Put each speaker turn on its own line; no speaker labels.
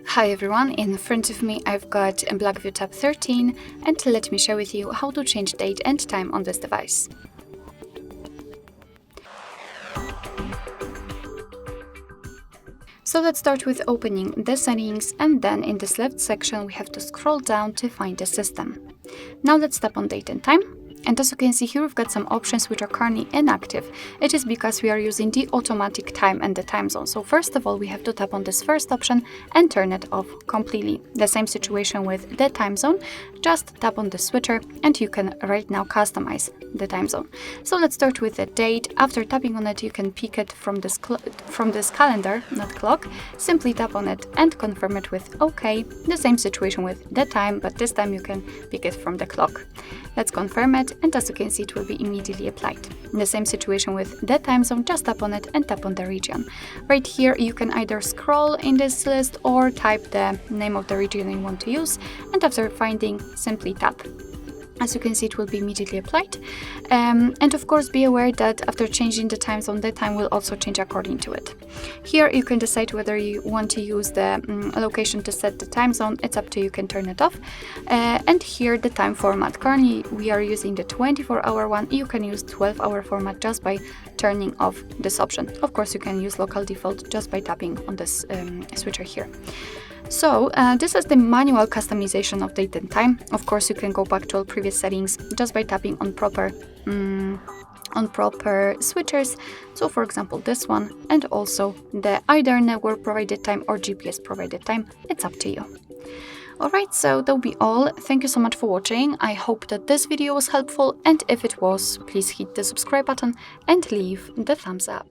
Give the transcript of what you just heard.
Hi everyone, in front of me I've got a Blackview Tab 13 and let me share with you how to change date and time on this device. So let's start with opening the settings, and then in this left section we have to scroll down to find the system. Now let's tap on date and time. And as you can see here, we've got some options which are currently inactive. It is because we are using the automatic time and the time zone. So first of all, we have to tap on this first option and turn it off completely. The same situation with the time zone. Just tap on the switcher and you can right now customize the time zone. So let's start with the date. After tapping on it, you can pick it from this calendar, not clock. Simply tap on it and confirm it with OK. The same situation with the time, but this time you can pick it from the clock. Let's confirm it. And as you can see, it will be immediately applied. In the same situation with the time zone, just tap on it and tap on the region. Right here, you can either scroll in this list or type the name of the region you want to use, and after finding, simply tap. As you can see, it will be immediately applied. And of course, be aware that after changing the time zone, the time will also change according to it. Here, you can decide whether you want to use the location to set the time zone. It's up to you, can turn it off. And here, the time format. Currently, we are using the 24-hour one. You can use 12-hour format just by turning off this option. Of course, you can use local default just by tapping on this switcher here. So this is the manual customization of date and time. Of course, you can go back to all previous settings just by tapping on proper switchers. So for example, this one, and also the either network provided time or GPS provided time. It's up to you. Alright, so that'll be all. Thank you so much for watching. I hope that this video was helpful, and if it was, please hit the subscribe button and leave the thumbs up.